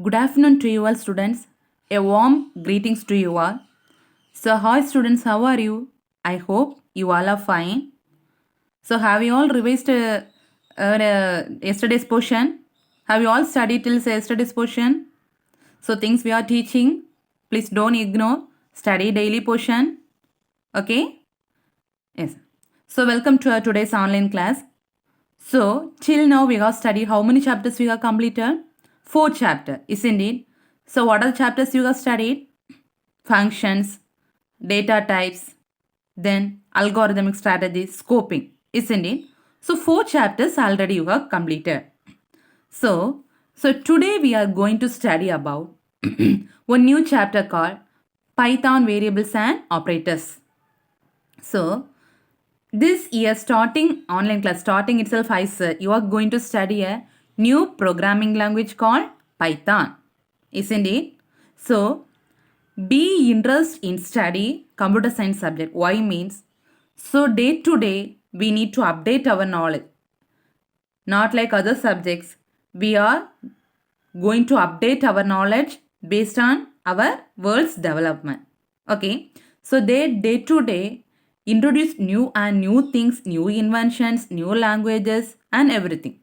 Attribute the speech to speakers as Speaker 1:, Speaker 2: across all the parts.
Speaker 1: Good afternoon to you all students. A warm greetings to you all. So hi students, how are you? I hope you all are fine. So have you all revised yesterday's portion? Have you all studied till yesterday's portion? So things we are teaching, please don't ignore. Study daily portion. Okay? Yes. So welcome to our today's online class. So, till now we have studied how many chapters we have completed? 4 chapters, isn't it? So, what are the chapters you have studied? Functions, data types, then algorithmic strategies, scoping, isn't it? So, 4 chapters already you have completed. So today we are going to study about one new chapter called Python variables and operators. So, this year starting online class starting itself I said you are going to study a new programming language called Python, isn't it? So be interested in study computer science subject. Why means so day to day we need to update our knowledge. Not like other subjects, we are going to update our knowledge based on our world's development. Okay, so they day to day introduce new things, new inventions, new languages, and everything.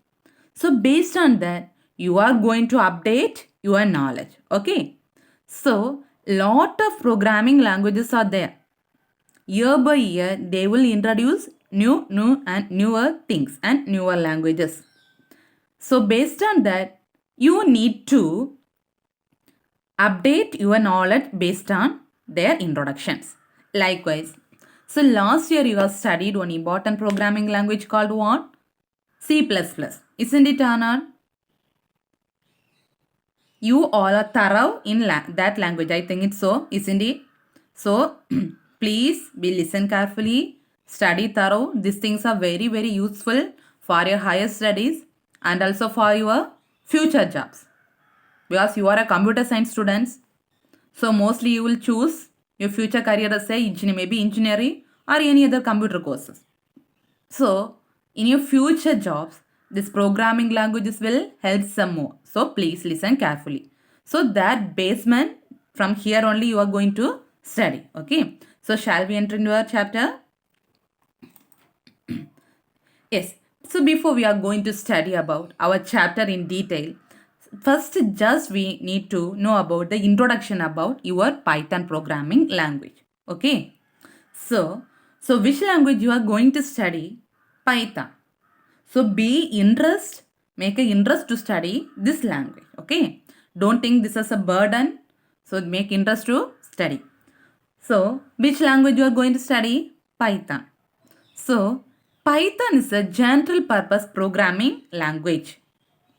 Speaker 1: So based on that, you are going to update your knowledge. Okay, so lot of programming languages are there. Year by year, they will introduce new and newer things and newer languages. So based on that, you need to update your knowledge based on their introductions. Likewise, so last year you have studied one important programming language called what? C++. Isn't it, Anand? You all are thorough in that language. I think it's so, isn't it? So please be listen carefully, study thorough. These things are very useful for your higher studies and also for your future jobs. Because you are a computer science students, so mostly you will choose your future career as say maybe engineering or any other computer courses. So in your future jobs, this programming languages will help some more. So please listen carefully. So that basement from here only you are going to study. Okay. So shall we enter into our chapter? Yes. So before we are going to study about our chapter in detail, first just we need to know about the introduction about your Python programming language. Okay. So which language you are going to study? Python. So make an interest to study this language. Okay. Don't think this is a burden. So make interest to study. So which language you are going to study? Python. So Python is a general purpose programming language.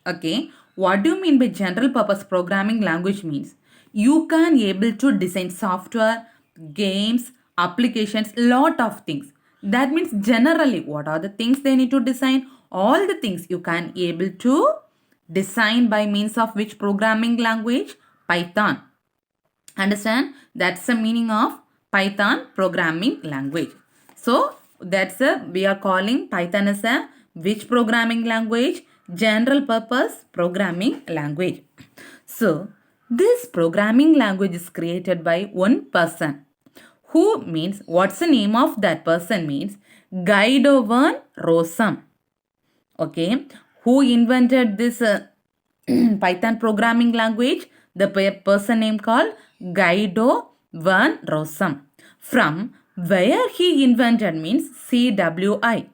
Speaker 1: Okay. What do you mean by general purpose programming language means? You can able to design software, games, applications, lot of things. That means generally what are the things they need to design? All the things you can able to design by means of which programming language? Python. Understand? That's the meaning of Python programming language. So we are calling Python as a which programming language? General purpose programming language. So this programming language is created by one person. Who means what's the name of that person means Guido van Rossum. Okay, who invented this Python programming language? The person name called Guido van Rossum. From where he invented means CWI.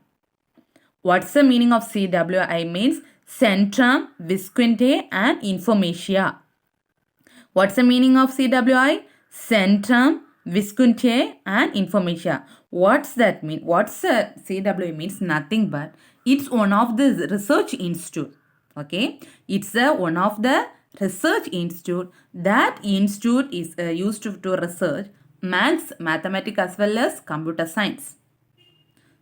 Speaker 1: What's the meaning of CWI means? Centrum Visquinte and Informatia. What's the meaning of CWI? Centrum Visquinte and Informatia. What's that mean? What's the CWI means? Nothing but it's one of the research institute. Okay, it's one of the research institute. That institute is used to research maths, mathematics as well as computer science.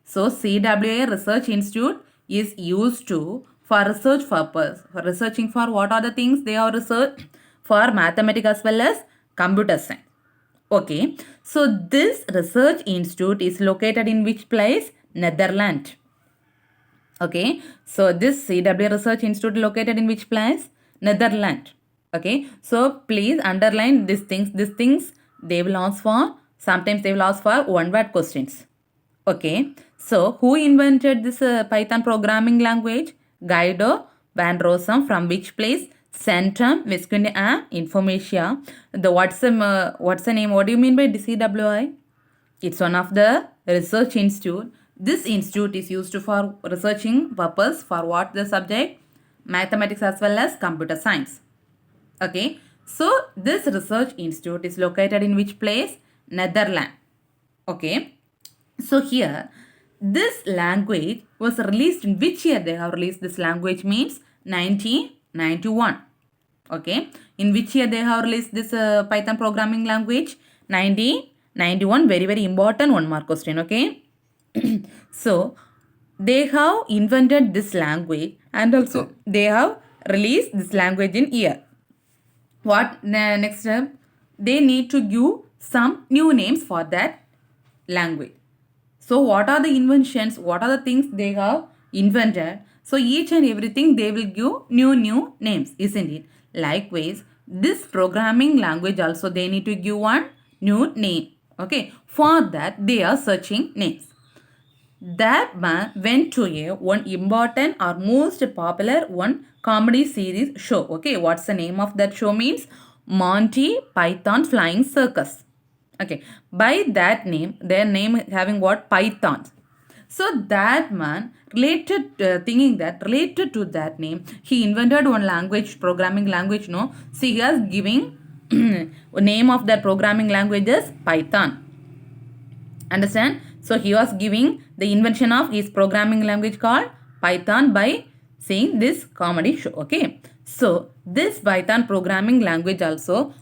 Speaker 1: So CWA Research Institute is used to for research purpose, for researching for what are the things they are research for mathematics as well as computer science. Okay, so this research institute is located in which place? Netherlands. Okay, so this CW Research Institute located in which place? Netherlands. Okay, so please underline these things. These things they will ask for, sometimes they will ask for one word questions. Okay, so who invented this Python programming language? Guido van Rossum. From which place? Centrum, Visconti and Informatia. The what's the name? What do you mean by DCWI? It's one of the research institute. This institute is used for researching purpose for what the subject? Mathematics as well as computer science. Okay, so this research institute is located in which place? Netherlands. Okay, so here this language was released in which year they have released this language means 1991. Okay, in which year they have released this Python programming language? 1991. Very important one mark question. Okay, so they have invented this language and also they have released this language in year. What next step? They need to give some new names for that language. So what are the inventions? What are the things they have invented? So each and everything they will give new names, isn't it? Likewise, this programming language also they need to give one new name. Okay, for that they are searching names. That man went to a one important or most popular one comedy series show. Okay, what's the name of that show means? Monty Python Flying Circus. Okay, by that name, their name having what? Pythons. So that man related, thinking that related to that name, he invented one language, programming language. No, see, he is giving name of that programming language is Python. Understand? So he was giving the invention of his programming language called Python by saying this comedy show. Okay. So this Python programming language also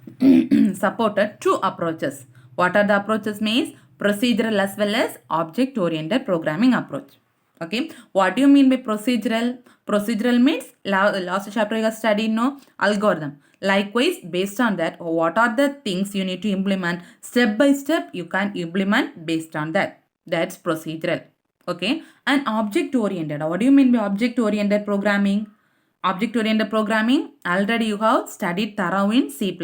Speaker 1: supported two approaches. What are the approaches means? Procedural as well as object oriented programming approach. Okay. What do you mean by procedural? Procedural means last chapter you have studied no algorithm. Likewise, based on that, what are the things you need to implement? Step by step, you can implement based on that. That's procedural. Okay. And object oriented. What do you mean by object oriented programming? Object oriented programming, already you have studied thorough in C++.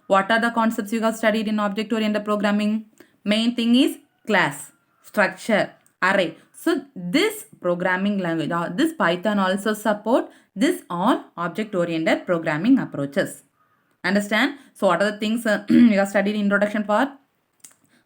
Speaker 1: What are the concepts you have studied in object oriented programming? Main thing is class, structure, array. So this programming language, this Python also support this all object oriented programming approaches. Understand? So what are the things you have studied introduction part?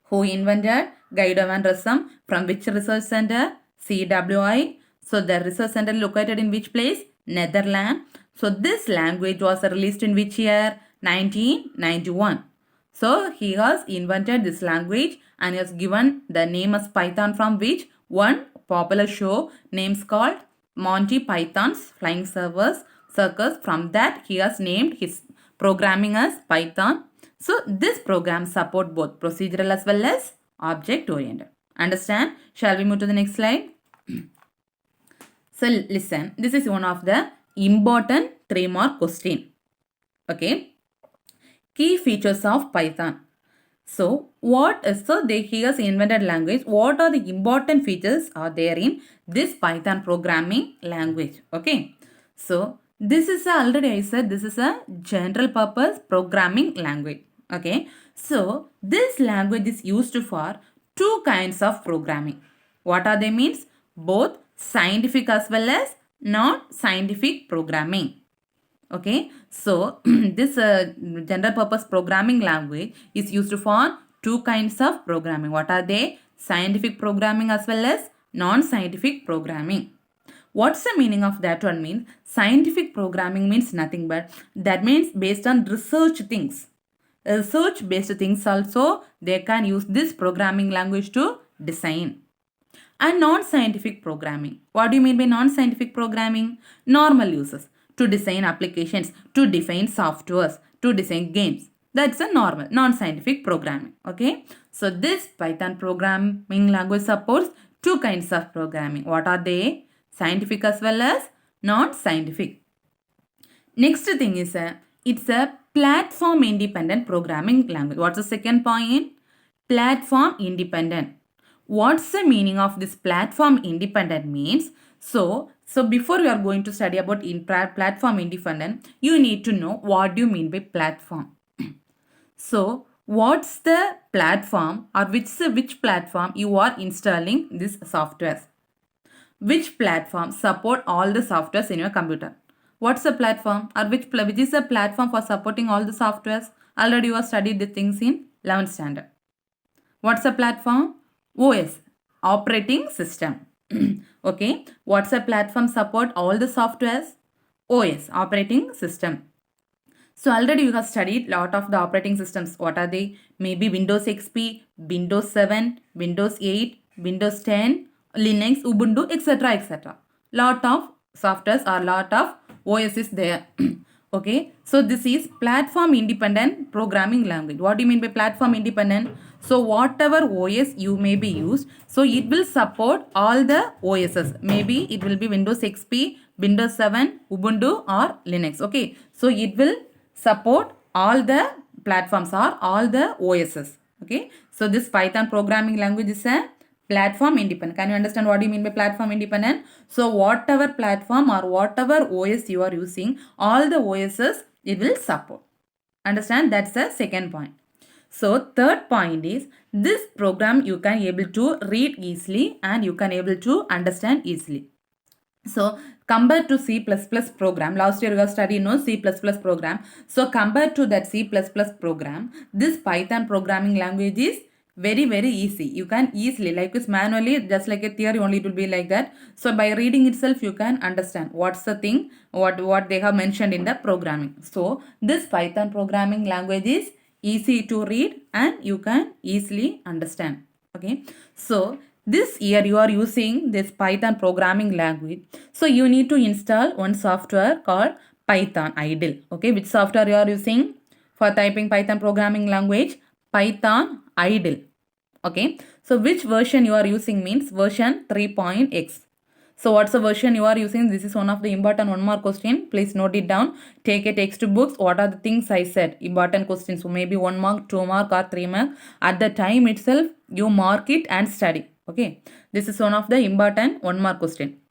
Speaker 1: Who invented? Guido van Rossum. From which research center? CWI. So the research center located in which place? Netherlands. So this language was released in which year? 1991. So he has invented this language and he has given the name as Python, from which one popular show names called Monty Python's Flying Circus. From that he has named his programming as Python. So this program support both procedural as well as object oriented. Understand? Shall we move to the next slide? So listen, this is one of the important 3-mark question. Okay. Key features of Python. So what is he has invented language? What are the important features are there in this Python programming language? Okay. So this is already I said this is a general purpose programming language. Okay. So this language is used for two kinds of programming. What are they means? Both scientific as well as non-scientific programming. Okay, so this general purpose programming language is used for two kinds of programming. What are they? Scientific programming as well as non-scientific programming. What's the meaning of that one means? Scientific programming means nothing but that means based on research things. Research based things also they can use this programming language to design. And non-scientific programming. What do you mean by non-scientific programming? Normal uses. To design applications, to define softwares, to design games. That's a normal, non-scientific programming. Okay. So this Python programming language supports two kinds of programming. What are they? Scientific as well as non-scientific. Next thing is it's a platform independent programming language. What's the second point? Platform independent. What's the meaning of this platform independent means? So So before we are going to study about platform independent, you need to know what do you mean by platform. So what's the platform, or which platform you are installing this software? Which platform support all the softwares in your computer? What's the platform, or which is the platform for supporting all the softwares? Already you have studied the things in 11th standard. What's the platform? OS, operating system. Okay. What's the platform support all the softwares? OS, operating system. So already you have studied lot of the operating systems. What are they? Maybe Windows XP, Windows 7, Windows 8, Windows 10, Linux, Ubuntu, etc. etc. Lot of softwares or lot of OS is there. Okay, so this is platform independent programming language. What do you mean by platform independent? So whatever OS you may be used, so it will support all the OSs. Maybe it will be Windows XP, Windows 7, Ubuntu or Linux. Okay, so it will support all the platforms or all the OSs. Okay, so this Python programming language is a platform independent. Can you understand what do you mean by platform independent? So whatever platform or whatever OS you are using, all the OSs it will support. Understand? That's the second point. So third point is this program you can able to read easily and you can able to understand easily. So compared to C++ program, last year you have studied C++ program. So compared to that C++ program, this Python programming language is very easy. You can easily, like this manually, just like a theory only, it will be like that. So by reading itself you can understand what's the thing, what they have mentioned in the programming. So this Python programming language is easy to read and you can easily understand. Okay, so this year you are using this Python programming language. So you need to install one software called Python Idle. Okay, which software you are using for typing Python programming language? Python Idle. Okay, so which version you are using means version 3.x. So what's the version you are using? This is one of the important one mark question. Please note it down. Take a textbooks. What are the things I said? Important questions. So maybe 1 mark, 2 mark or 3 mark. At the time itself, you mark it and study. Okay. This is one of the important 1 mark question.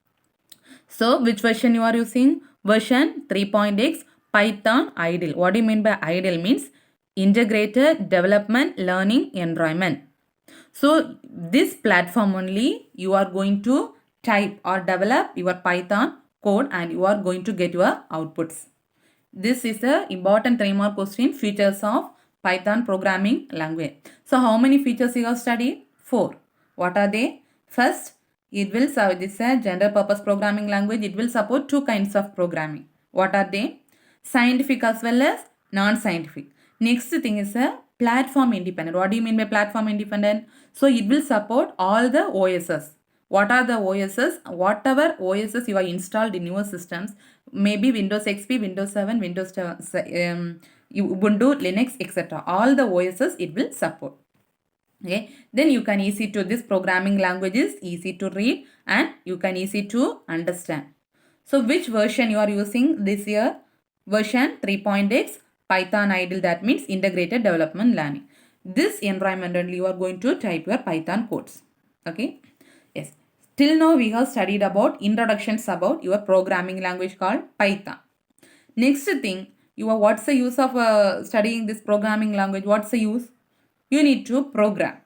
Speaker 1: So which version you are using? Version 3.x Python Idle. What do you mean by Idle? Means integrated development learning environment. So this platform only you are going to type or develop your Python code and you are going to get your outputs. This is the important 3 mark question, features of Python programming language. So how many features you have studied? 4. What are they? First, it will serve, this is a general purpose programming language. It will support 2 kinds of programming. What are they? Scientific as well as non-scientific. Next thing is a platform independent. What do you mean by platform independent? So it will support all the OSs. What are the OSs? Whatever OSs you are installed in your systems, maybe Windows XP, Windows 7, Windows Ubuntu, Linux, etc. All the OSs it will support. Okay, then you can easy to, this programming language is easy to read and you can easy to understand. So which version you are using this year? Version 3.x Python Idle, that means integrated development learning. This environment only you are going to type your Python codes. Okay. Yes. Till now we have studied about introductions about your programming language called Python. Next thing, what's the use of studying this programming language? What's the use? You need to program.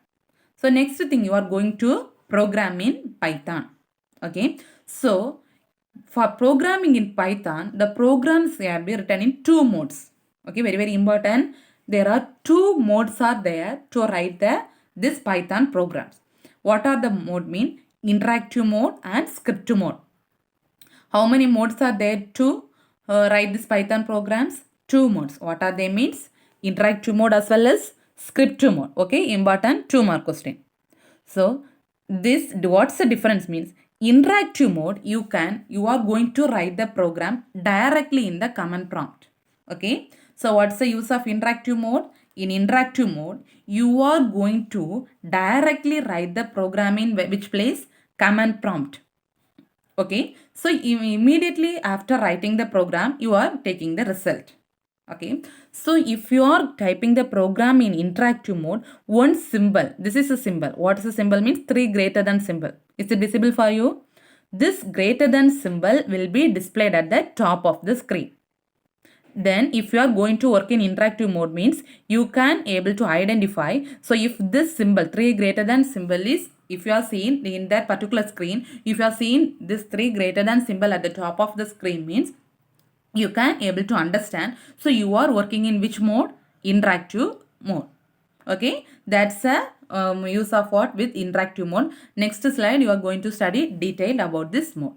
Speaker 1: So next thing, you are going to program in Python. Okay. So for programming in Python, the programs can be written in 2 modes. Okay, very important. There are 2 modes are there to write this Python programs. What are the mode mean? Interactive mode and script mode. How many modes are there to write this Python programs? 2 modes. What are they means? Interactive mode as well as script mode. Okay, important 2 mark question. So this, what's the difference means? Interactive mode, you are going to write the program directly in the command prompt. Okay, so what's the use of interactive mode? In interactive mode, you are going to directly write the program in which place? Command prompt. Okay, so immediately after writing the program, you are taking the result. Okay, so if you are typing the program in interactive mode, one symbol, this is a symbol. What is a symbol means? 3 greater than symbol. Is it visible for you? this greater than symbol will be displayed at the top of the screen. Then if you are going to work in interactive mode means you can able to identify. So if this symbol 3 greater than symbol is, if you are seeing in that particular screen, if you are seeing this 3 greater than symbol at the top of the screen means you can able to understand. So you are working in which mode? Interactive mode. Okay, that's a use of what with interactive mode. Next slide you are going to study detailed about this mode.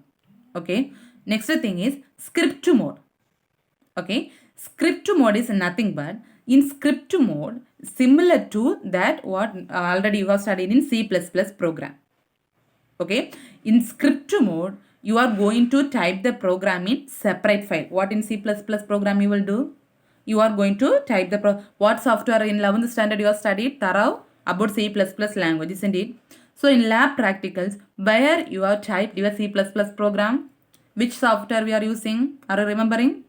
Speaker 1: Okay, next thing is script mode. Okay, script mode is nothing but in script mode similar to that what already you have studied in C++ program. Okay, in script mode you are going to type the program in separate file. What in C++ program you will do? You are going to type the what software in 11th standard you have studied thorough about C++ language, isn't it? So in lab practicals where you have typed your C++ program, which software we are using? Are you remembering?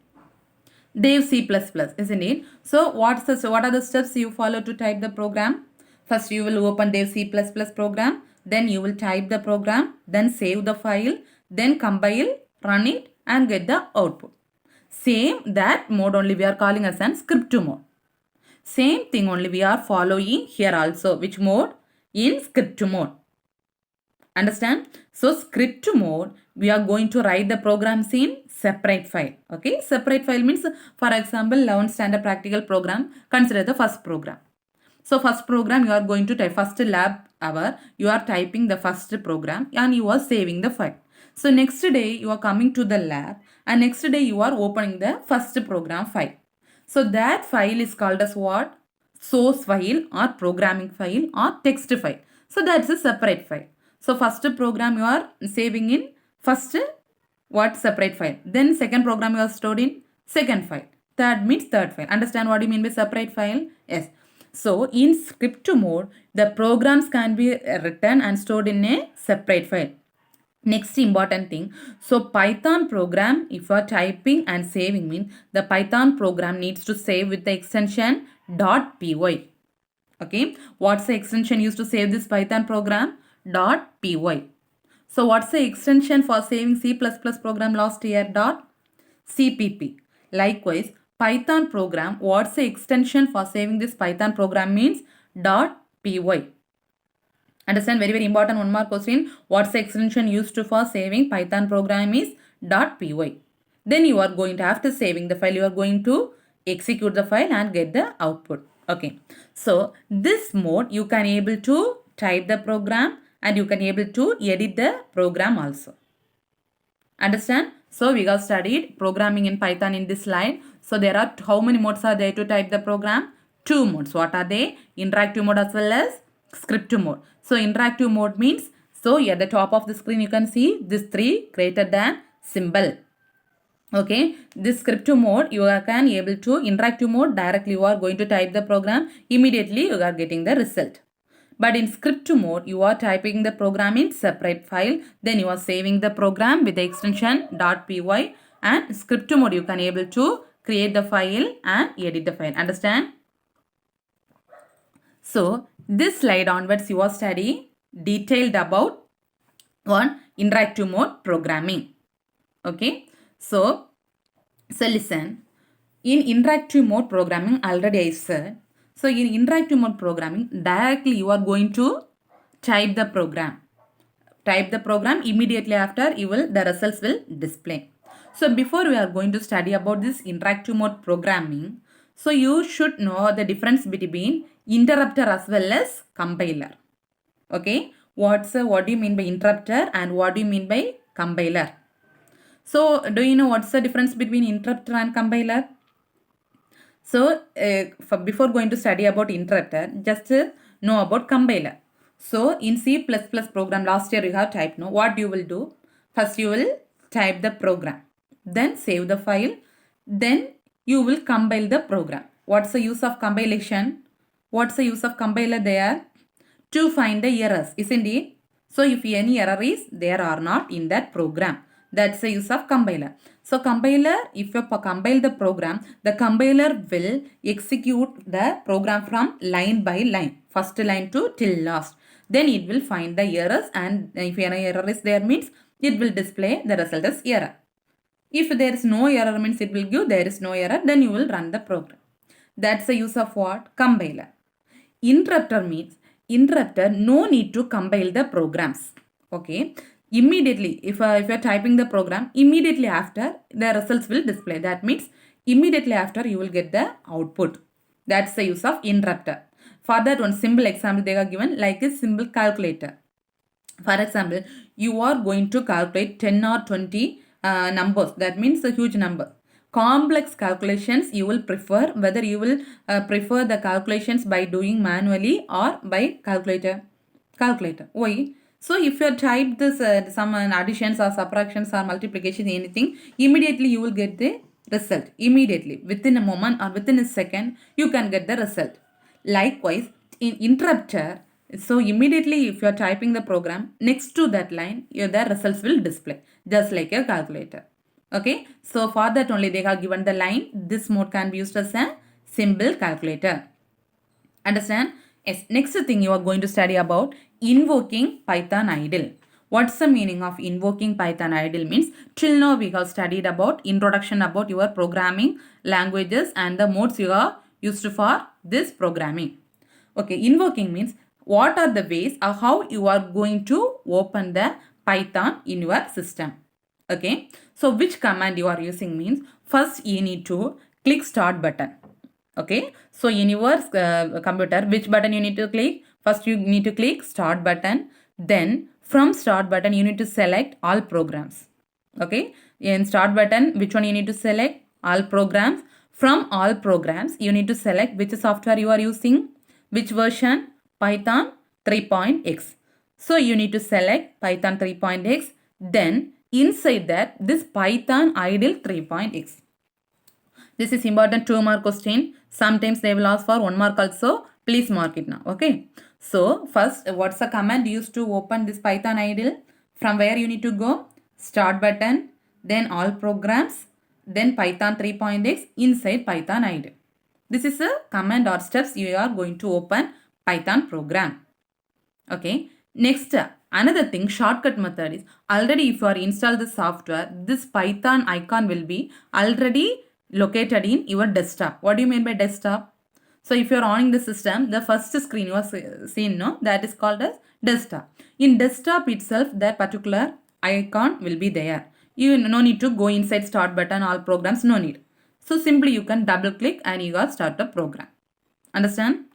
Speaker 1: Dev C++, isn't it? So what are the steps you follow to type the program? First you will open Dev C++ program, then you will type the program, then save the file, then compile, run it and get the output. Same that mode only we are calling as an script mode. Same thing only we are following here also. Which mode? In script mode. Understand? So script mode, we are going to write the programs in separate file. Okay, separate file means, for example, 11th standard practical program, consider the first program. So first program you are going to type, first lab hour, you are typing the first program and you are saving the file. So next day you are coming to the lab and next day you are opening the first program file. So that file is called as what? Source file or programming file or text file. So that's a separate file. So first program you are saving in first what separate file. Then second program you are stored in second file. Third means third file. Understand what you mean by separate file? Yes. So in script mode, the programs can be written and stored in a separate file. Next important thing, so Python program, if you are typing and saving means the Python program needs to save with the extension .py. Okay, what's the extension used to save this Python program? .py. So what's the extension for saving C++ program last year? .cpp. Likewise, Python program, what's the extension for saving this Python program means? .py. Understand, very important one more question. What's the extension used for saving Python program is .py. Then you are going to, after saving the file, you are going to execute the file and get the output. Okay. So this mode you can able to type the program and you can able to edit the program also. Understand? So we have studied programming in Python in this slide. So there are how many modes are there to type the program? 2 modes. What are they? Interactive mode as well as script mode. So interactive mode means, so at the top of the screen you can see this 3 greater than symbol. Okay, this script mode you can able to, interactive mode directly you are going to type the program, immediately you are getting the result. But in script mode you are typing the program in separate file, then you are saving the program with the extension .py, and script mode you can able to create the file and edit the file. Understand? So this slide onwards you are studying detailed about one interactive mode programming. Okay, so listen, in interactive mode programming already I said, so in interactive mode programming directly you are going to type the program. Type the program, immediately after the results will display. So before we are going to study about this interactive mode programming, so you should know the difference between interrupter as well as compiler. Okay, what do you mean by interrupter and what do you mean by compiler? So do you know what's the difference between interrupter and compiler? So before going to study about interrupter, just know about compiler. So in C++ program last year you have typed, no, what you will do? First you will type the program, then save the file, then you will compile the program. What's the use of compilation? What's the use of compiler there? To find the errors, isn't it? So if any error is there or not in that program, that's the use of compiler. So compiler, if you compile the program, the compiler will execute the program from line by line, first line to till last. Then it will find the errors, and if any error is there means it will display the result as error. If there is no error means it will give there is no error, then you will run the program. That's the use of what? Compiler. Interrupter means interrupter no need to compile the programs. Okay. Immediately, if you are typing the program, immediately after the results will display. That means immediately after you will get the output. That's the use of interrupter. For that one simple example they are given like a simple calculator. For example, you are going to calculate 10 or 20 numbers. That means a huge number. Complex calculations you will prefer, whether you will prefer the calculations by doing manually or by calculator. Why? So if you type this some additions or subtractions or multiplication anything, immediately you will get the result. Immediately within a moment or within a second you can get the result. Likewise, in interrupter, so immediately if you are typing the program, next to that line, the results will display, just like a calculator. Okay, so for that only they have given the line, this mode can be used as a simple calculator. Understand? Yes, next thing you are going to study about invoking Python idle. What's the meaning of invoking Python idle means? Till now we have studied about introduction about your programming languages and the modes you are used for this programming. Okay, invoking means what are the ways or how you are going to open the Python in your system. Okay, so which command you are using means first you need to click start button. Okay, so in your computer, which button you need to click? First you need to click start button. Then from start button you need to select all programs. Okay, in start button which one you need to select? All programs. From all programs you need to select which software you are using, which version? Python 3.x. So you need to select Python 3.x. Then inside that this Python idle 3.x. This is important 2 mark question. Sometimes they will ask for 1 mark also. Please mark it now. Okay. So first what's the command used to open this Python idle? From where you need to go? Start button. Then all programs. Then Python 3.x inside Python idle. This is a command or steps you are going to open Python program. Okay. Next, another thing, shortcut method is already if you are installed the software, this Python icon will be already located in your desktop. What do you mean by desktop? So if you are on the system, the first screen you are seen, no, that is called as desktop. In desktop itself, that particular icon will be there. You no need to go inside start button, all programs, no need. So simply you can double click and you got start the program. Understand?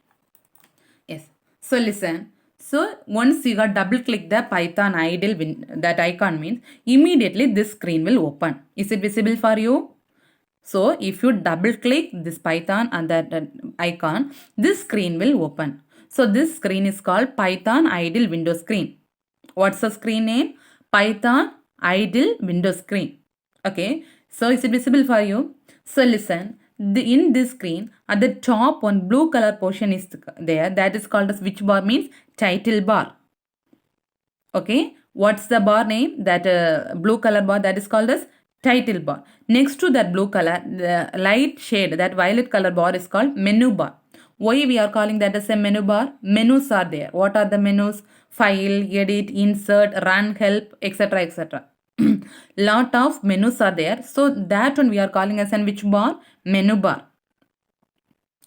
Speaker 1: Yes. So listen. So once you got double click the Python idle that icon means immediately this screen will open. Is it visible for you? So if you double click this Python and that icon, this screen will open. So this screen is called Python idle window screen. What's the screen name? Python idle window screen. Okay. So is it visible for you? So listen, in this screen at the top one blue color portion is there, that is called as which bar means title bar. Okay. What's the bar name? That blue color bar, that is called as title bar. Next to that blue color, the light shade, that violet color bar is called menu bar. Why we are calling that as a menu bar? Menus are there. What are the menus? File, edit, insert, run, help, etc. etc. Lot of menus are there. So that one we are calling as an which bar? Menu bar.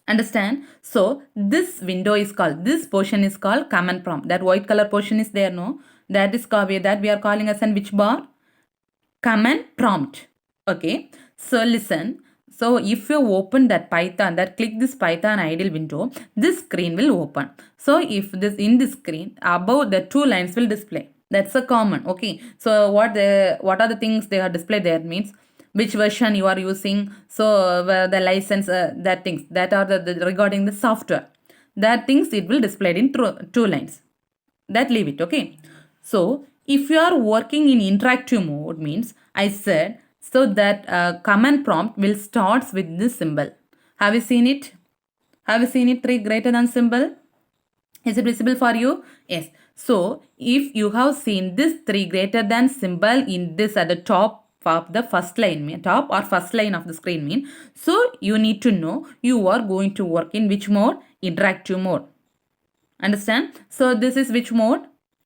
Speaker 1: Understand? So this window is called, this portion is called command prompt. That white color portion is there, no? That is called, that we are calling as an which bar? Command prompt. Okay. So listen. So if you open that Python, that click this Python idle window, this screen will open. So if this in this screen, above the 2 lines will display. That's a common. Okay. So what are the things they are displayed there means which version you are using. So the license, that things that are the regarding the software. That things it will displayed in 2 lines. That leave it. Okay. So if you are working in interactive mode means I said so that command prompt will starts with this symbol. Have you seen it? Have you seen it 3 greater than symbol? Is it visible for you? Yes. So if you have seen this 3 greater than symbol in this at the top of the first line, top or first line of the screen mean, so you need to know you are going to work in which mode? Interactive mode. Understand? So this is which mode?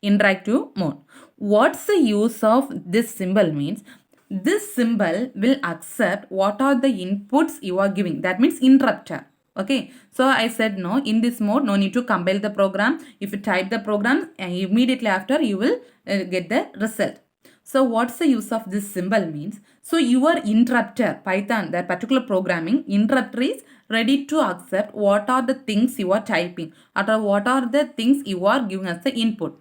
Speaker 1: Interactive mode. what's the use of this symbol means this symbol will accept what are the inputs you are giving. That means interrupter. Okay, so I said no, in this mode no need to compile the program. If you type the program immediately after you will get the result. So what's the use of this symbol means, so your interrupter, Python, that particular programming interrupter is ready to accept what are the things you are typing or what are the things you are giving as the input.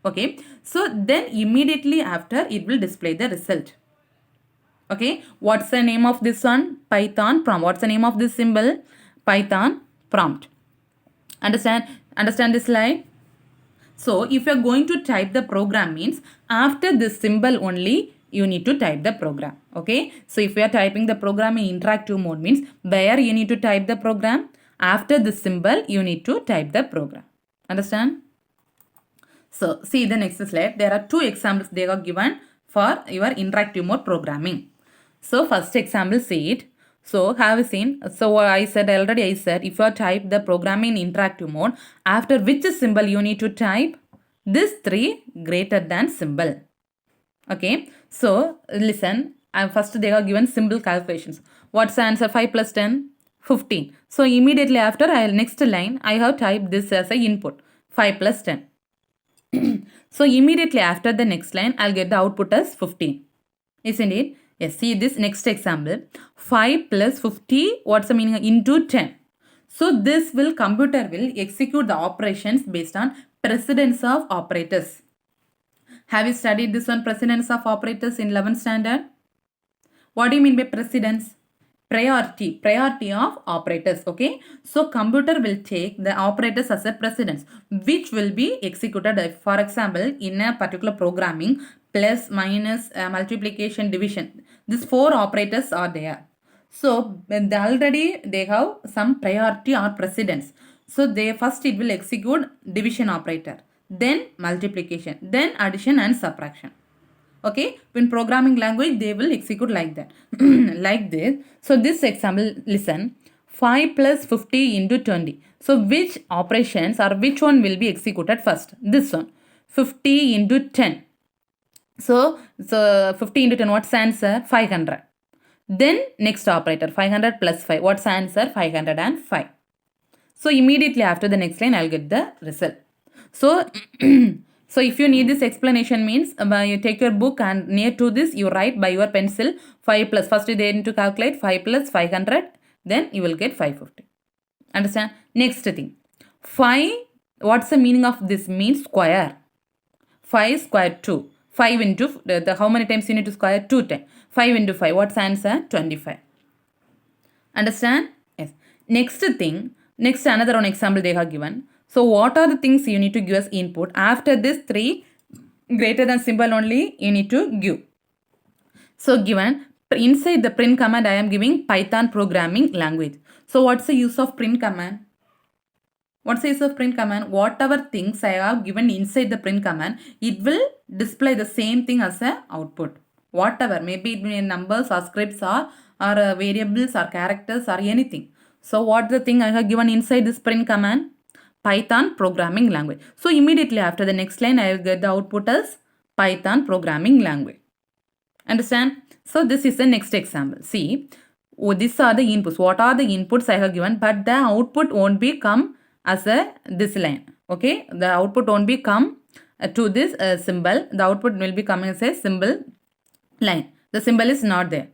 Speaker 1: Okay, so then immediately after it will display the result. Okay, what's the name of this one? Python prompt. What's the name of this symbol? Python prompt. Understand this slide? So if you're going to type the program means after this symbol only you need to type the program. Okay, so if you are typing the program in interactive mode means where you need to type the program, after this symbol you need to type the program. Understand? So see the next slide. There are two examples they are given for your interactive mode programming. So first example, see it. So have you seen? So I said if you type the program in interactive mode, after which symbol you need to type? This 3 greater than symbol. Okay. So listen. First they are given symbol calculations. What's the answer? 5 plus 10? 15. So immediately after next line I have typed this as a input. 5 plus 10. So immediately after the next line I'll get the output as 15. Isn't it? Yes, see this next example. 5 plus 50, what's the meaning? Into 10. So this computer will execute the operations based on precedence of operators. Have you studied this one, precedence of operators, in 11th standard? What do you mean by precedence? Priority of operators. Okay, so computer will take the operators as a precedence which will be executed. For example, in a particular programming, plus, minus, multiplication, division, these 4 operators are there. So already they have some priority or precedence. So first it will execute division operator, then multiplication, then addition and subtraction. Okay, in programming language they will execute like that. Like this. So this example, listen. 5 plus 50 into 20. So which operations or which one will be executed first? This one. 50 into 10. So 50 into 10, what's the answer? 500. Then next operator, 500 plus 5. What's the answer? 505. So immediately after the next line I'll get the result. So so if you need this explanation means you take your book and near to this you write by your pencil 5 plus, first they need to calculate 5 plus 500, then you will get 550. Understand? Next thing, 5, what's the meaning of this? Means square. 5 square 2. 5 into how many times you need to square? 2 times. 5 into 5, what's the answer? 25. Understand? Yes. Next thing, next another one example they have given. So what are the things you need to give as input? After this 3 greater than symbol only you need to give. So given inside the print command I am giving Python programming language. So what's the use of print command? What's the use of print command? Whatever things I have given inside the print command, it will display the same thing as a output. Whatever, maybe it may be numbers or scripts or variables or characters or anything. So what's the thing I have given inside this print command? Python programming language. So immediately after the next line I will get the output as Python programming language. Understand? So this is the next example. See, these are the inputs. What are the inputs I have given? But the output won't be come as this line. Okay, the output won't be come to this symbol. The output will be coming as a symbol line. The symbol is not there.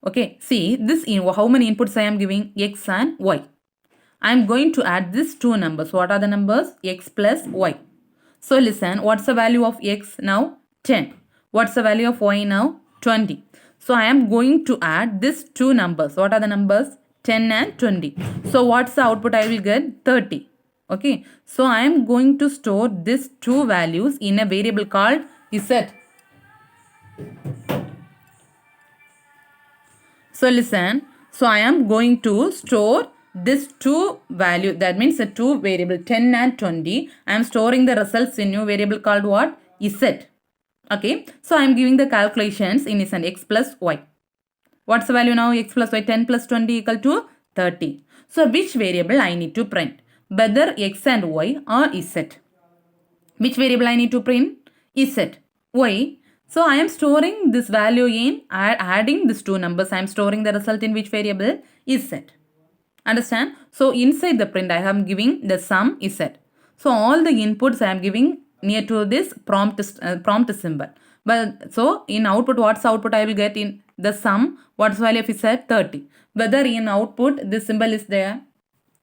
Speaker 1: Okay, see this how many inputs I am giving? X and Y. I am going to add these 2 numbers. What are the numbers? X plus Y. So listen, what's the value of X now? 10. What's the value of Y now? 20. So I am going to add these 2 numbers. What are the numbers? 10 and 20. So what's the output I will get? 30. Okay. So I am going to store these 2 values in a variable called Z. So listen. So I am going to store this 2 value, that means the 2 variable 10 and 20. I am storing the results in new variable called what? Z. Okay. So I am giving the calculations in X plus Y. What's the value now? X plus Y, 10 plus 20 equal to 30. So which variable I need to print? Whether X and Y or Z. Which variable I need to print? Z. Why? So I am storing this value in adding these two numbers. I am storing the result in which variable? Z. Understand? So inside the print I am giving the sum Z. So all the inputs I am giving near to this prompt symbol. But so in output, what's output I will get in the sum? What's value of Z? 30. Whether in output this symbol is there?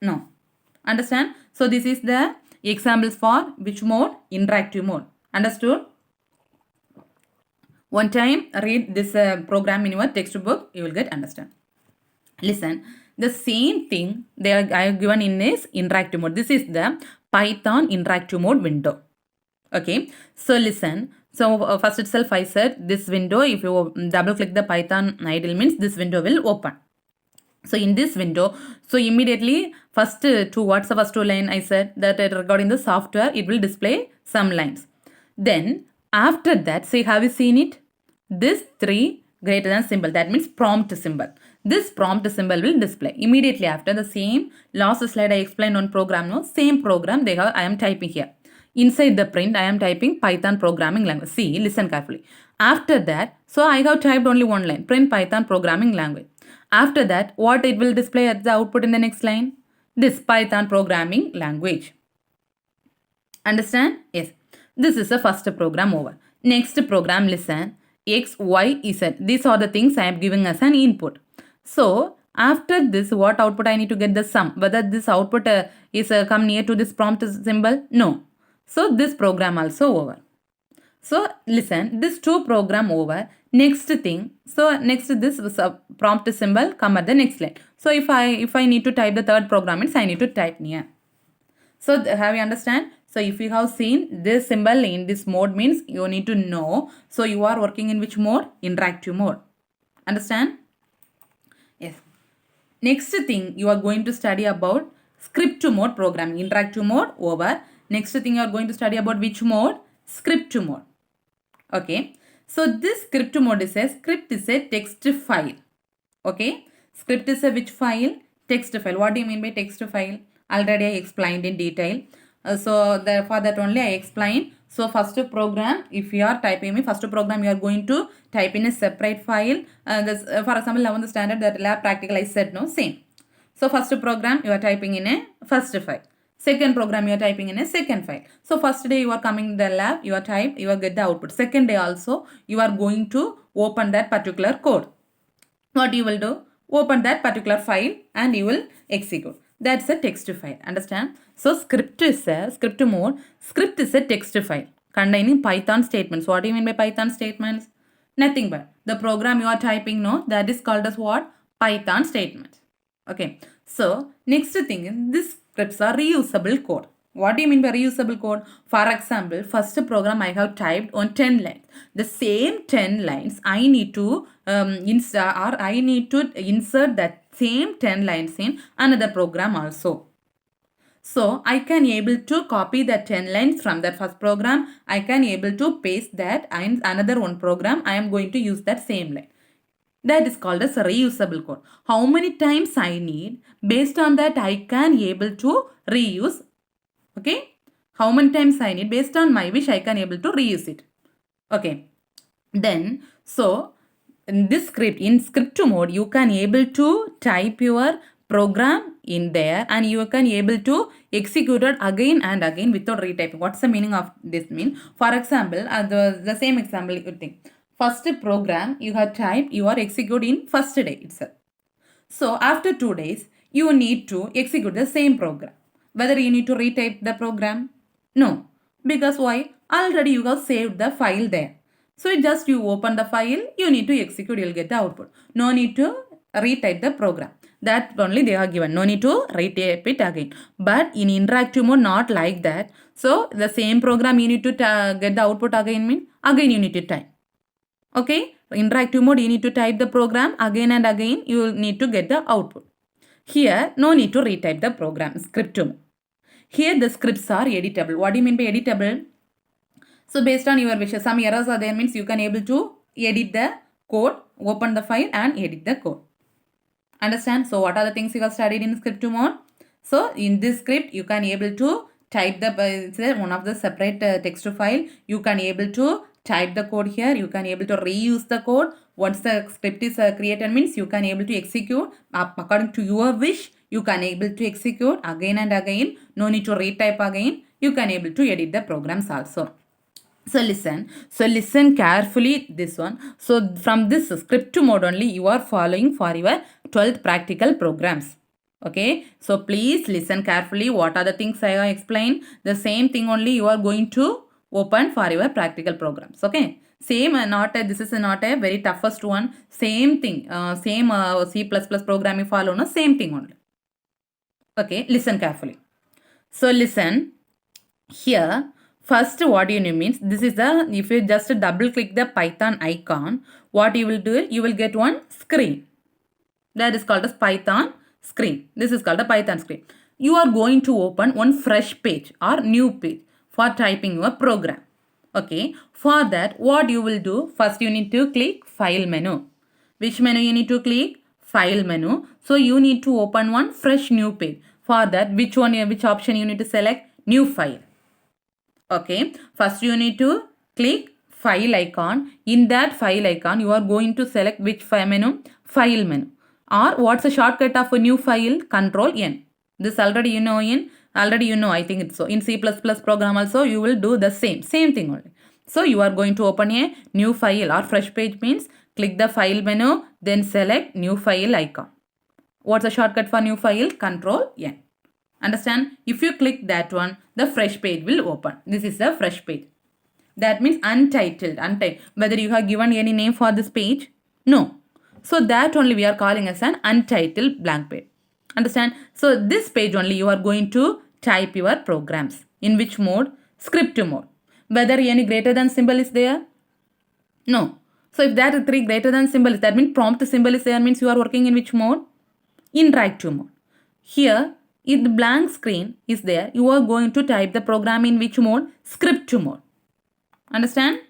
Speaker 1: No. Understand? So this is the examples for which mode? Interactive mode. Understood? One time read this program in your textbook, you will get understand. Listen, the same thing I have given in this interactive mode. This is the Python interactive mode window. Okay, so listen. So first itself I said this window, if you double click the Python idle means this window will open. So in this window, so immediately first what's the first two line I said that regarding the software, it will display some lines. Then after that, say have you seen it? This 3 greater than symbol, that means prompt symbol. This prompt symbol will display immediately after the same last slide I explained on program. No, same program I am typing here. Inside the print I am typing Python programming language. See, listen carefully. After that, so I have typed only one line, print Python programming language. After that, what it will display at the output in the next line? This Python programming language. Understand? Yes. This is the first program over. Next program, listen. X, Y, Z. These are the things I am giving as an input. So, after this, what output I need to get the sum? Whether this output is come near to this prompt symbol? No. So, this program also over. So, listen, this two program over. Next thing, so next this prompt symbol come at the next line. So, if I need to type the third program, means I need to type near. So, have you understand? So, if you have seen this symbol in this mode means you need to know. So, you are working in which mode? Interactive mode. Understand? Yes. Next thing you are going to study about script mode programming. Interactive mode over. Next thing you are going to study about which mode? Script mode. Okay. So, this script mode is a text file. Okay. Script is a which file? Text file. What do you mean by text file? Already I explained in detail. So for that only I explained. So first program, if you are typing first program you are going to type in a separate file. For example, 11th standard that lab practical I said no, same. So first program you are typing in a first file. Second program you are typing in a second file. So first day you are coming in the lab, you are type, you will get the output. Second day also you are going to open that particular code. What you will do? Open that particular file and you will execute. That's a text file. Understand? So script is a script mode. Script is a text file containing Python statements. What do you mean by Python statements? Nothing but the program you are typing, no, that is called as what? Python statements. Okay. So next thing is this scripts are reusable code. What do you mean by reusable code? For example, first program I have typed on 10 lines. The same 10 lines I need to insert that same 10 lines in another program also. So I can able to copy that 10 lines from that first program. I can able to paste that in another one program. I am going to use that same line. That is called as reusable code. How many times I need, based on that I can able to reuse. Okay. How many times I need, based on my wish I can able to reuse it. Okay. Then, so in this script, in script mode, you can able to type your program in there and you can able to execute it again and again without retyping. What's the meaning of this mean? For example, the same example you think. First program you have typed, you are executing first day itself. So after 2 days, you need to execute the same program. Whether you need to retype the program? No. Because why? Already you have saved the file there. So just you open the file, you need to execute, you'll get the output. No need to retype the program. That only they are given. No need to retype it again. But in interactive mode, not like that. So the same program you need to get the output again mean again you need to type. Okay, interactive mode you need to type the program again and again you will need to get the output. Here no need to retype the program script mode. Here the scripts are editable. What do you mean by editable? So based on your wishes, some errors are there means you can able to edit the code, open the file and edit the code. Understand? So what are the things you have studied in script mode? So in this script you can able to type the it's one of the separate text file. You can able to type the code here. You can able to reuse the code. Once the script is created means you can able to execute according to your wish. You can able to execute again and again. No need to retype again. You can able to edit the programs also. So listen carefully this one. So from this script mode only you are following for your 12th practical programs. Okay, so please listen carefully. What are the things I have explained? The same thing only you are going to open for your practical programs. Okay, same this is not a very toughest one. Same thing, same C++ program you follow, no, same thing only. Okay, listen carefully. So listen here. First, what you need means this is the, if you just double click the Python icon, what you will do, you will get one screen. That is called as Python screen. This is called a Python screen. You are going to open one fresh page or new page for typing your program. Okay. For that, what you will do, first you need to click File menu. Which menu you need to click? File menu. So you need to open one fresh new page. For that, which option you need to select? New file. Okay, first you need to click file icon. In that file icon, you are going to select which file menu? File menu. Or what's the shortcut of a new file? Control N. This already you know I think it's so. In C++ program also, you will do the same thing only. So you are going to open a new file or fresh page means click the file menu, then select new file icon. What's the shortcut for new file? Control N. Understand? If you click that one, the fresh page will open. This is the fresh page. That means untitled. Whether you have given any name for this page? No. So that only we are calling as an untitled blank page. Understand? So this page only you are going to type your programs. In which mode? Script mode. Whether any greater than symbol is there? No. So if that is 3 greater than symbol is, that means prompt symbol is there, means you are working in which mode? Interactive mode. Here, if the blank screen is there, you are going to type the program in which mode? Script mode. Understand?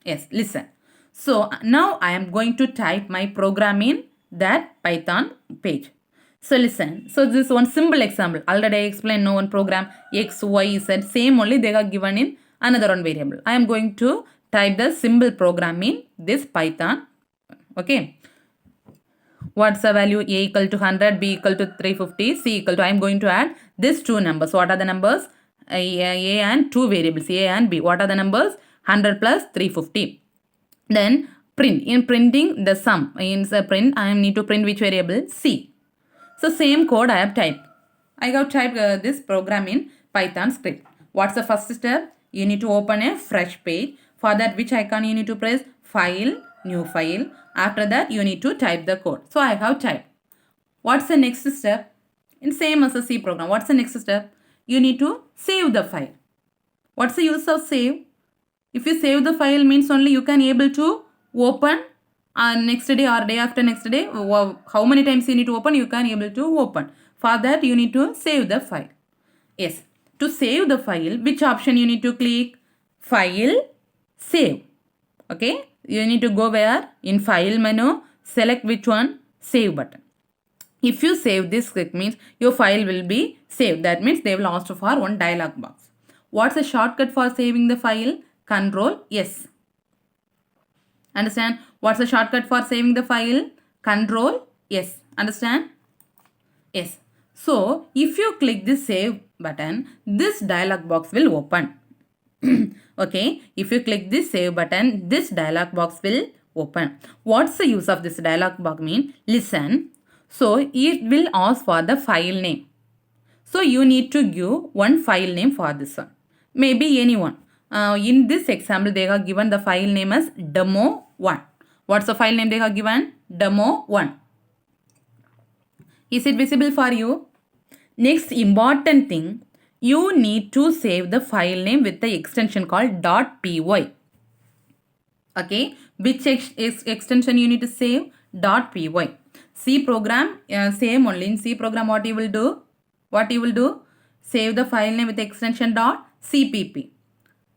Speaker 1: Yes, listen. So now I am going to type my program in that Python page. So listen. So this one simple example. Already I explained no one program X, Y, Z. Same only they are given in another one variable. I am going to type the simple program in this Python. Okay. What's the value? A equal to 100, B equal to 350, C equal to, I am going to add these two numbers. What are the numbers? A and two variables, A and B. What are the numbers? 100 plus 350. Then print. In printing the sum, in the print, I need to print which variable? C. So same code I have typed. I have typed this program in Python script. What's the first step? You need to open a fresh page. For that, which icon you need to press? File, new file. After that, you need to type the code. So I have typed. What's the next step? In same as a C program. What's the next step? You need to save the file. What's the use of save? If you save the file means only you can able to open next day or day after next day. How many times you need to open? You can able to open. For that, you need to save the file. Yes. To save the file, which option you need to click? File, save. Okay. You need to go where? In file menu, select which one? Save button. If you save this script means your file will be saved. That means they will ask for one dialog box. What's the shortcut for saving the file? Control S. Understand? What's the shortcut for saving the file? Control S. Understand? Yes. So if you click this save button, this dialog box will open. Okay, if you click this save button, this dialog box will open. What's the use of this dialog box mean? Listen. So it will ask for the file name. So you need to give one file name for this one. Maybe anyone. In this example, they have given the file name as demo1. What's the file name they have given? Demo1. Is it visible for you? Next important thing, you need to save the file name with the extension called .py. Okay, which extension you need to save? .py. C program, same only. In C program, what you will do? Save the file name with the extension .cpp.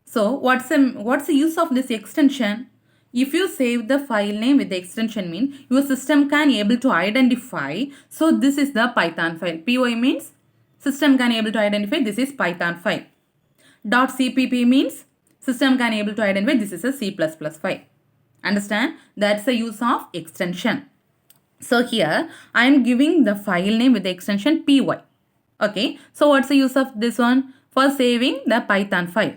Speaker 1: So what's the use of this extension? If you save the file name with the extension means your system can able to identify. So this is the Python file. Py means system can able to identify this is Python file. .cpp means system can able to identify this is a C++ file. Understand? That's the use of extension. So here I am giving the file name with the extension py. Okay, so what's the use of this one? For saving the Python file.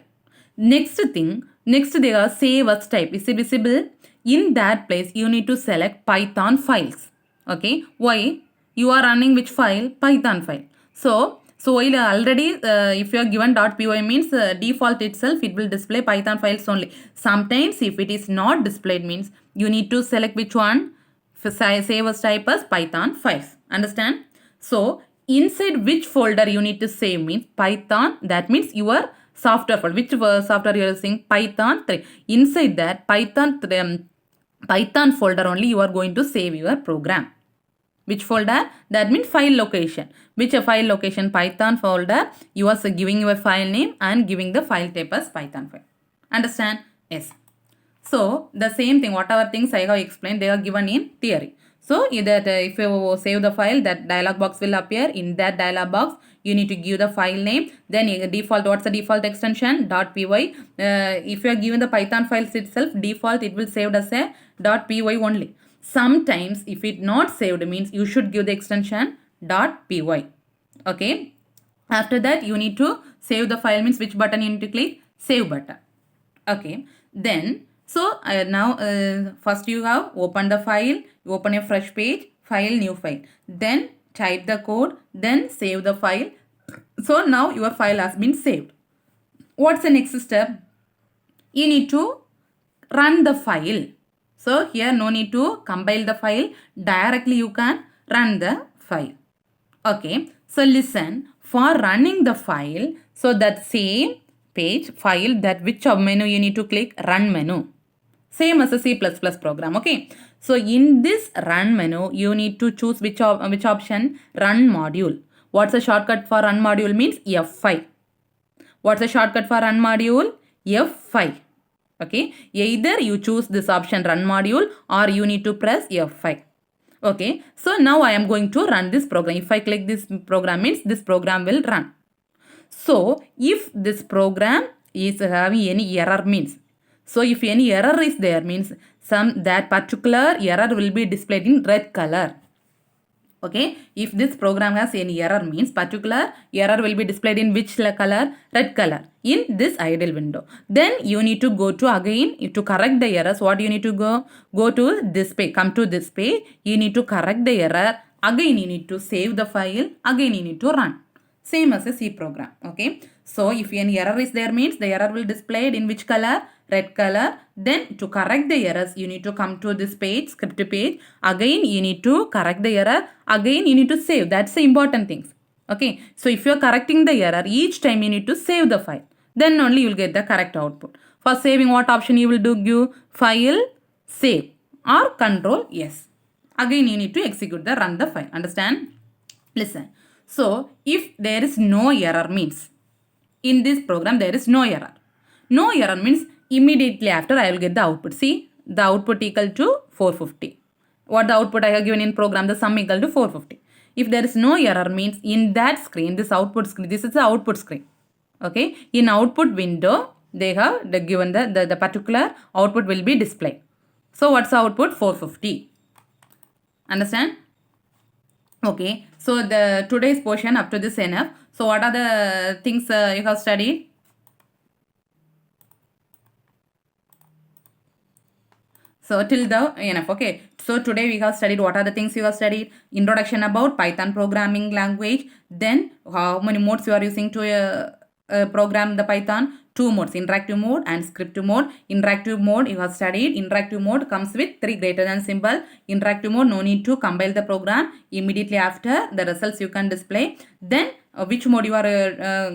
Speaker 1: Next thing, next they are save as type. Is it visible? In that place you need to select Python files. Okay, why? You are running which file? Python file. So while already if you are given .py means default itself it will display Python files only. Sometimes if it is not displayed means you need to select which one? Save as type as Python files. Understand? So inside which folder you need to save means Python, that means your software folder. Which software you are using? Python 3. Inside that Python folder only you are going to save your program. Which folder? That means file location. Which file location? Python folder. You are giving your file name and giving the file type as Python file. Understand? Yes. So the same thing, whatever things I have explained, they are given in theory. So that if you save the file, that dialog box will appear. In that dialog box, you need to give the file name. Then default, what's the default extension? .py. If you are given the Python files itself, default it will saved as a .py only. Sometimes if it not saved means you should give the extension .py. Okay. After that you need to save the file means which button you need to click? Save button. Okay. Then so now first you have open the file, you open a fresh page, file, new file. Then type the code, then save the file. So now your file has been saved. What's the next step? You need to run the file. So here no need to compile the file. Directly you can run the file. Okay. So listen, for running the file, so that same page file, that which menu you need to click? Run menu. Same as a C++ program. Okay. So in this run menu, you need to choose which option? Run module. What's the shortcut for run module means? F5. What's the shortcut for run module? F5. Okay. Either you choose this option run module or you need to press F5. Okay. So now I am going to run this program. If I click this program means this program will run. So if this program is having any error means, so if any error is there means that particular error will be displayed in red color. Okay, if this program has any error means particular error will be displayed in which color? Red color in this idle window. Then you need to go to again to correct the errors. What you need to go to this page, come to this page. You need to correct the error. Again you need to save the file. Again you need to run. Same as a C program. Okay. So if any error is there means the error will displayed in which color? Red color. Then to correct the errors you need to come to this page, script page. Again you need to correct the error. Again you need to save. That's the important things. Okay. So if you are correcting the error, each time you need to save the file. Then only you will get the correct output. For saving, what option you will do? Give file, save or control yes. Again you need to execute the run the file. Understand? Listen. So if there is no error means in this program there is no error. No error means immediately after I will get the output. See, the output equal to 450. What the output I have given in program? The sum equal to 450. If there is no error means in that screen, this output screen, this is the output screen. Okay. In output window, they have given the particular output will be displayed. So what's the output? 450. Understand? Okay. So the today's portion up to this enough. So what are the things you have studied? So till the enough. Okay. So today we have studied what are the things you have studied. Introduction about Python programming language. Then how many modes you are using to program the Python. 2 modes, interactive mode and script mode. Interactive mode you have studied. Interactive mode comes with 3 greater than symbol. Interactive mode no need to compile the program. Immediately after the results you can display. Then which mode you are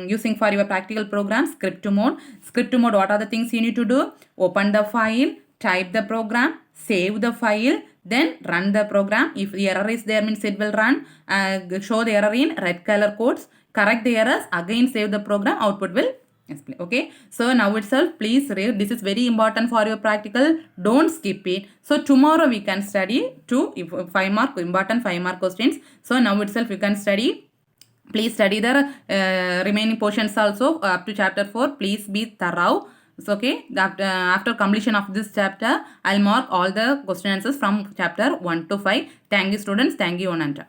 Speaker 1: using for your practical program? Script mode. Script mode, what are the things you need to do? Open the file, type the program, save the file, then run the program. If the error is there means it will run. Show the error in red color codes. Correct the errors, again save the program, output will display. Okay. So now itself please read. This is very important for your practical. Don't skip it. So tomorrow we can study 5 mark important 5 mark questions. So now itself you can study Please study the remaining portions also up to chapter 4. Please be thorough. It's okay. After completion of this chapter, I'll mark all the question answers from chapter 1 to 5. Thank you, students. Thank you, Ananta.